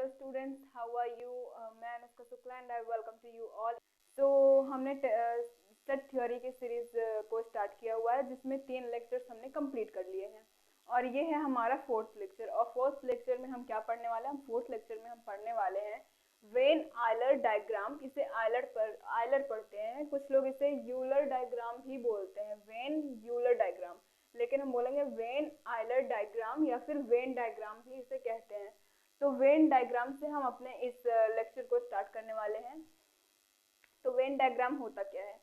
Hello students, how are you? मैं Anushka Shukla and I welcome to you all. So हमने set theory की series को start किया हुआ है, जिसमें 3 लेक्चर्स हमने कंप्लीट कर लिए हैं और ये है हमारा फोर्थ लेक्चर। और फोर्थ लेक्चर में हम क्या पढ़ने वाले हैं? फोर्थ लेक्चर में हम पढ़ने वाले हैं वेन आयलर डायग्राम। इसे आयलर पढ़ते हैं, कुछ लोग इसे यूलर डायग्राम भी बोलते हैं, वेन यूलर डायग्राम, लेकिन हम बोलेंगे वेन आयलर डायग्राम या फिर वेन डायग्राम भी इसे कहते हैं। तो वेन डायग्राम से हम अपने इस लेक्चर को स्टार्ट करने वाले हैं। तो वेन डायग्राम होता क्या है?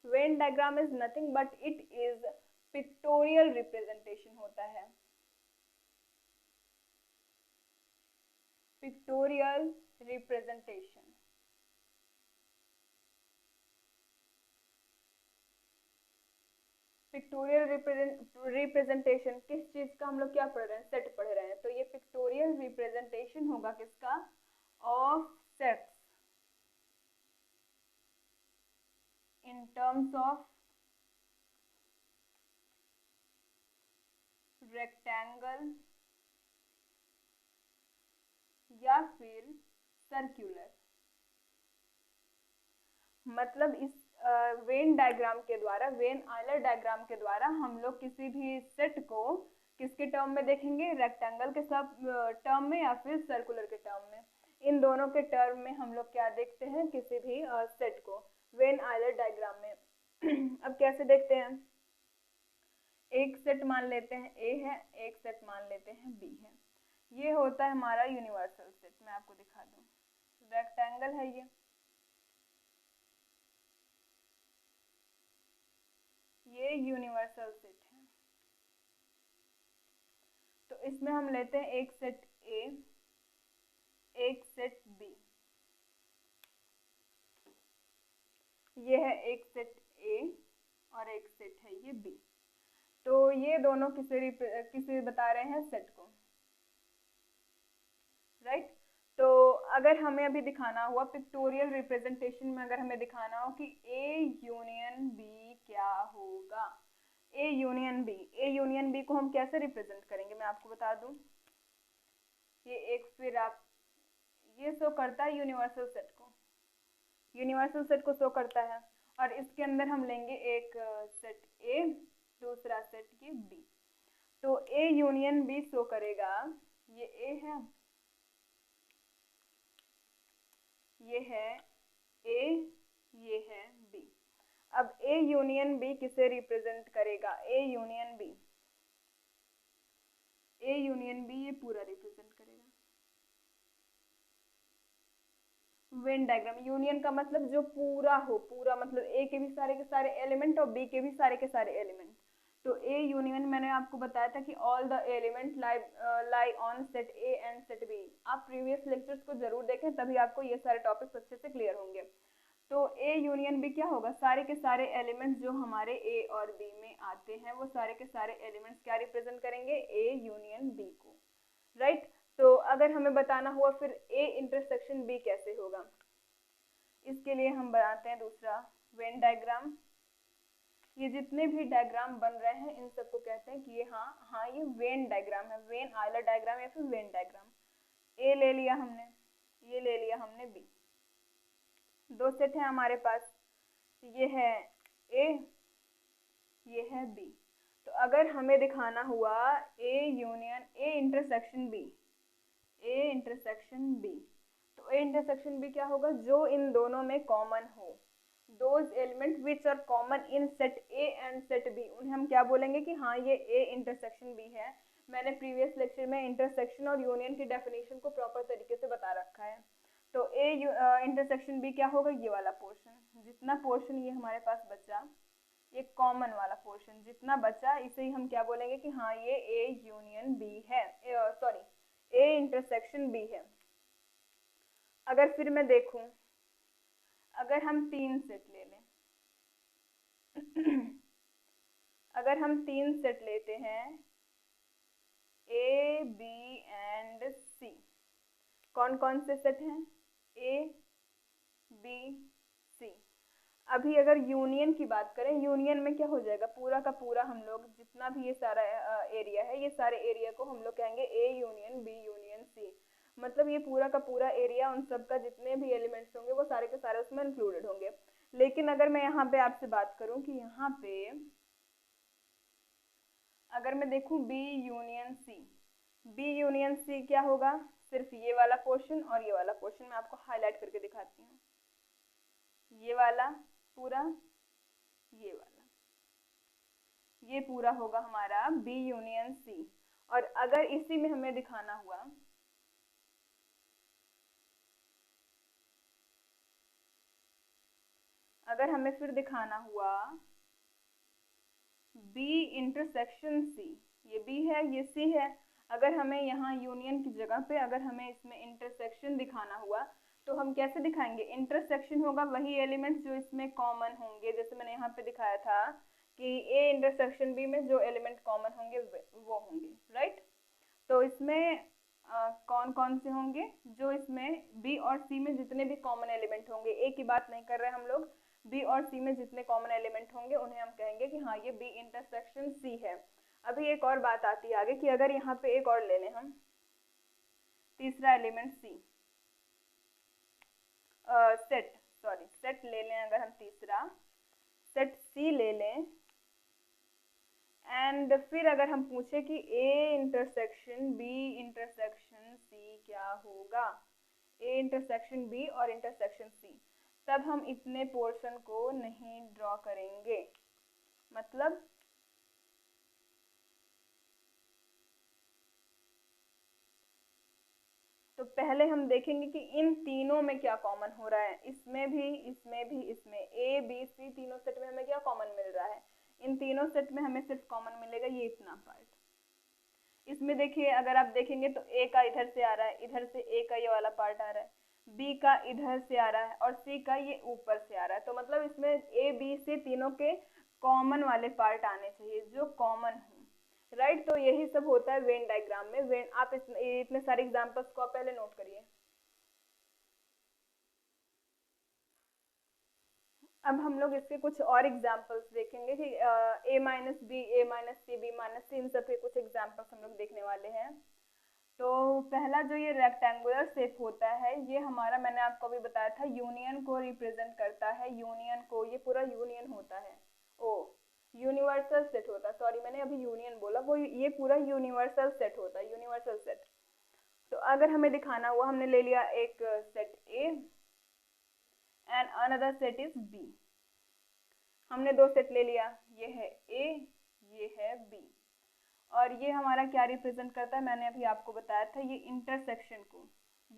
Venn diagram is nothing but it is pictorial representation होता है। Pictorial representation. पिक्टोरियल रिप्रेजेंटेशन किस चीज का हम लोग क्या पढ़ रहे हैं? सेट पढ़ रहे हैं। तो ये पिक्टोरियल रिप्रेजेंटेशन होगा किसका? Of sets in terms of rectangle या फिर सर्कुलर। मतलब इस वेन डायग्राम के द्वारा, वेन आयलर डायग्राम के द्वारा हम लोग किसी भी सेट को किसके टर्म में देखेंगे? रेक्टेंगल के सब टर्म में या फिर सर्कुलर के टर्म में। इन दोनों के टर्म में हम लोग क्या देखते हैं किसी भी सेट को वेन आयलर डायग्राम में। अब कैसे देखते हैं? एक सेट मान लेते हैं ए है, एक सेट मान लेते हैं बी है। ये होता है हमारा यूनिवर्सल सेट। मैं आपको दिखा दूं, रेक्टेंगल है ये यूनिवर्सल सेट है। तो इसमें हम लेते हैं एक सेट ए, एक सेट बी। ये है एक सेट ए और एक सेट है ये बी। तो ये दोनों किसे बता रहे हैं? सेट को, राइट। तो अगर हमें अभी दिखाना हुआ पिक्टोरियल रिप्रेजेंटेशन में, अगर हमें दिखाना हो कि ए यूनियन बी क्या होगा, A union B, A union B को हम कैसे रिप्रेजेंट करेंगे? मैं आपको बता दूं, ये एक फिर आप ये शो करता है यूनिवर्सल सेट को, यूनिवर्सल सेट को शो करता है। और इसके अंदर हम लेंगे एक सेट ए, दूसरा सेट ये बी। तो ए यूनियन बी शो करेगा, ये ए है, ये है ए, ये है बी। अब ए यूनियन बी किसे रिप्रेजेंट करेगा? A union B, A union B ये पूरा रिप्रेजेंट करेगा। वेन डायग्राम, यूनियन का मतलब जो पूरा हो, पूरा मतलब ए के भी सारे एलिमेंट और बी के भी सारे एलिमेंट। तो ए यूनियन मैंने आपको बताया था कि all the element lie on set A and set B. आप प्रीवियस लेक्चर्स को जरूर देखें, तभी आपको ये सारे टॉपिक्स अच्छे से क्लियर होंगे। तो ए यूनियन बी क्या होगा? सारे के सारे एलिमेंट्स जो हमारे ए और बी में आते हैं, वो सारे के सारे एलिमेंट्स क्या रिप्रेजेंट करेंगे? ए यूनियन बी को, राइट। तो अगर हमें बताना हुआ फिर ए इंटरसेक्शन बी कैसे होगा, इसके लिए हम बनाते हैं दूसरा वेन डायग्राम। ये जितने भी डायग्राम बन रहे हैं इन सबको कहते हैं कि ये हाँ ये वेन डायग्राम है, वेन आयलर डायग्राम या फिर वेन डायग्राम। ए ले लिया हमने, ये ले लिया हमने बी। दो सेट है हमारे पास, ये है ए, ये है बी। तो अगर हमें दिखाना हुआ A union A intersection B, A intersection B, तो ए इंटरसेक्शन बी क्या होगा? जो इन दोनों में कॉमन हो, those element which are common in set A and set B, उन्हें हम क्या बोलेंगे कि हाँ ये ए इंटरसेक्शन बी है। मैंने प्रीवियस लेक्चर में इंटरसेक्शन और यूनियन की डेफिनेशन को प्रॉपर तरीके से बता रखा है। तो ए इंटरसेक्शन बी क्या होगा? ये वाला पोर्शन, जितना पोर्शन ये हमारे पास बचा, ये कॉमन वाला पोर्शन जितना बचा, इसे ही हम क्या बोलेंगे कि हाँ ये ए यूनियन बी है, सॉरी ए इंटरसेक्शन बी है। अगर फिर मैं देखूं, अगर हम 3 सेट ले लें अगर हम 3 सेट लेते हैं ए बी एंड सी, कौन कौन से सेट हैं? A B C. अभी अगर यूनियन की बात करें, यूनियन में क्या हो जाएगा? पूरा का पूरा हम लोग जितना भी ये सारा एरिया है, ये सारे एरिया को हम लोग कहेंगे A union B union C. मतलब ये पूरा का पूरा एरिया, उन सब का जितने भी एलिमेंट्स होंगे वो सारे के सारे उसमें इंक्लूडेड होंगे। लेकिन अगर मैं यहाँ पे आपसे बात करूँ कि यहाँ पे अगर मैं देखूँ B union C, B union C क्या होगा, सिर्फ ये वाला पोर्शन और ये वाला पोर्शन। मैं आपको हाईलाइट करके दिखाती हूँ, ये वाला पूरा, ये वाला, ये पूरा होगा हमारा बी यूनियन सी। और अगर इसी में हमें दिखाना हुआ, अगर हमें फिर दिखाना हुआ बी इंटरसेक्शन सी, ये बी है ये सी है, अगर हमें यहाँ यूनियन की जगह पे अगर हमें इसमें इंटरसेक्शन दिखाना हुआ तो हम कैसे दिखाएंगे, इंटरसेक्शन होगा वही एलिमेंट्स जो इसमें कॉमन होंगे, जैसे मैंने यहाँ पे दिखाया था कि ए इंटरसेक्शन बी में जो एलिमेंट कॉमन होंगे वो होंगे, राइट। तो इसमें कौन कौन से होंगे, जो इसमें बी और सी में जितने भी कॉमन एलिमेंट होंगे, ए की बात नहीं कर रहे हम लोग, बी और सी में जितने कॉमन एलिमेंट होंगे उन्हें हम कहेंगे कि हाँ ये बी इंटरसेक्शन सी है। अभी एक और बात आती है आगे कि अगर यहाँ पे एक और ले लें हम, तीसरा एलिमेंट सी, सेट ले लें, अगर हम तीसरा सेट सी ले लें, एंड फिर अगर हम पूछे कि A intersection B intersection C क्या होगा, ए इंटरसेक्शन बी और इंटरसेक्शन सी, तब हम इतने पोर्शन को नहीं ड्रॉ करेंगे। मतलब तो पहले हम देखेंगे कि इन तीनों में क्या कॉमन हो रहा है, इसमें भी इसमें भी इसमें, ए बी सी तीनों सेट में हमें क्या कॉमन मिल रहा है, इन तीनों सेट में हमें सिर्फ कॉमन मिलेगा ये इतना पार्ट। इसमें देखिए अगर आप देखेंगे तो ए का इधर से आ रहा है, इधर से ए का ये वाला पार्ट आ रहा है, बी का इधर से आ रहा है और सी का ये ऊपर से आ रहा है। तो मतलब इसमें ए बी सी तीनों के कॉमन वाले पार्ट आने चाहिए जो कॉमन हो, राइट। तो यही सब होता है वेन डायग्राम में। वेन आप इतने सारे एग्जाम्पल्स को आप पहले नोट करिए। अब हम लोग इसके कुछ और एग्जाम्पल्स देखेंगे कि ए माइनस बी, ए माइनस सी, बी माइनस सी, इन सब के कुछ एग्जाम्पल्स हम लोग देखने वाले हैं। तो पहला जो ये रेक्टेंगुलर शेप होता है, ये हमारा मैंने आपको अभी बताया था यूनियन को रिप्रेजेंट करता है, यूनियन को, ये पूरा यूनियन होता है, ओ यूनिवर्सल सेट होता है, सॉरी मैंने अभी यूनियन बोला, वो ये पूरा यूनिवर्सल सेट होता है, यूनिवर्सल सेट। तो अगर हमें दिखाना हुआ, हमने ले लिया एक set A and another set is B, हमने दो सेट ले लिया, ये है ए ये है बी, और ये हमारा क्या रिप्रेजेंट करता है, मैंने अभी आपको बताया था, ये इंटरसेक्शन को,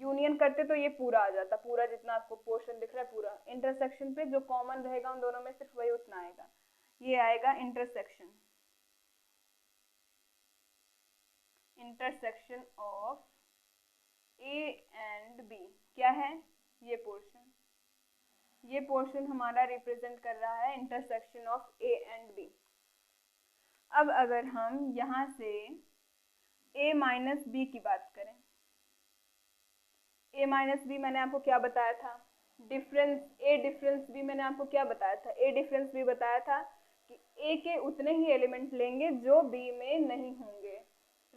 यूनियन करते तो ये पूरा आ जाता, पूरा जितना आपको पोर्शन दिख रहा है पूरा, इंटरसेक्शन पे जो कॉमन रहेगा उन दोनों में सिर्फ वही उतना आएगा, ये आएगा intersection, intersection of A and B, क्या है ये पोर्शन, ये पोर्शन हमारा रिप्रेजेंट कर रहा है intersection of A and B. अब अगर हम यहाँ से a माइनस बी की बात करें, a माइनस बी मैंने आपको क्या बताया था, डिफरेंस a डिफरेंस b मैंने आपको क्या बताया था, a डिफरेंस b बताया था कि a के उतने ही एलिमेंट लेंगे जो b में नहीं होंगे,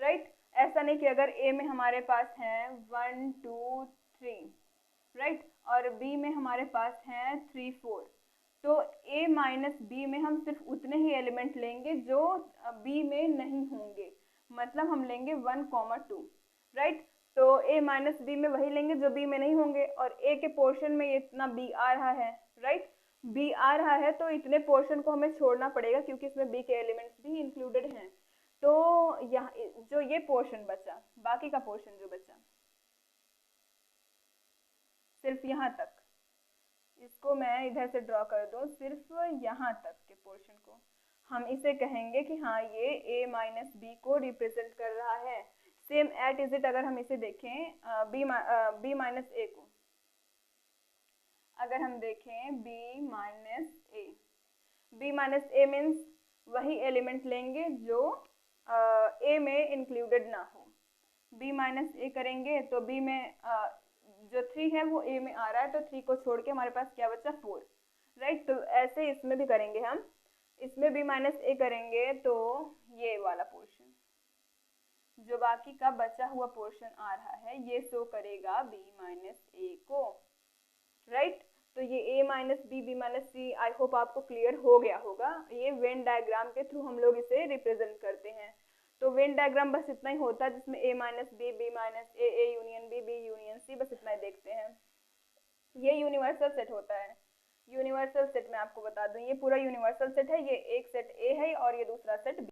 राइट। ऐसा नहीं कि अगर a में हमारे पास हैं 1 2 3, राइट, और b में हमारे पास हैं 3 4, तो a माइनस बी में हम सिर्फ उतने ही एलिमेंट लेंगे जो b में नहीं होंगे, मतलब हम लेंगे 1, 2, राइट। तो a माइनस बी में वही लेंगे जो b में नहीं होंगे, और a के पोर्शन में इतना b आ रहा है, राइट, b आ रहा है, तो इतने पोर्शन को हमें छोड़ना पड़ेगा क्योंकि इसमें b के एलिमेंट्स भी इंक्लूडेड हैं। तो यहाँ जो ये पोर्शन बचा, बाकी का पोर्शन जो बचा सिर्फ यहाँ तक, इसको मैं इधर से ड्रॉ कर दूं, सिर्फ यहाँ तक के पोर्शन को हम इसे कहेंगे कि हाँ ये a माइनस बी को रिप्रेजेंट कर रहा है। सेम एट इज इट अगर हम इसे देखें b माइनस ए को, अगर हम देखें b माइनस ए मीन्स वही एलिमेंट लेंगे जो a में इंक्लूडेड ना हो, b माइनस ए करेंगे तो b में जो 3 है वो a में आ रहा है, तो 3 को छोड़ के हमारे पास क्या बचा 4, राइट। तो ऐसे इसमें भी करेंगे हम, इसमें b माइनस ए करेंगे तो ये वाला पोर्शन जो बाकी का बचा हुआ पोर्शन आ रहा है ये शो करेगा b माइनस ए को, राइट। तो ये a minus B minus C I hope आपको क्लियर हो गया होगा। ये वेन डायग्राम के थ्रू हम लोग इसे रिप्रेजेंट करते हैं। तो वेन डायग्राम बस इतना ही होता है जिसमें a minus B minus A union B union C, बस इतना ही देखते हैं। ये यूनिवर्सल सेट होता है। यूनिवर्सल सेट में आपको बता दूं ये पूरा यूनिवर्सल सेट है। ये एक सेट ए है और ये दूसरा सेट बी।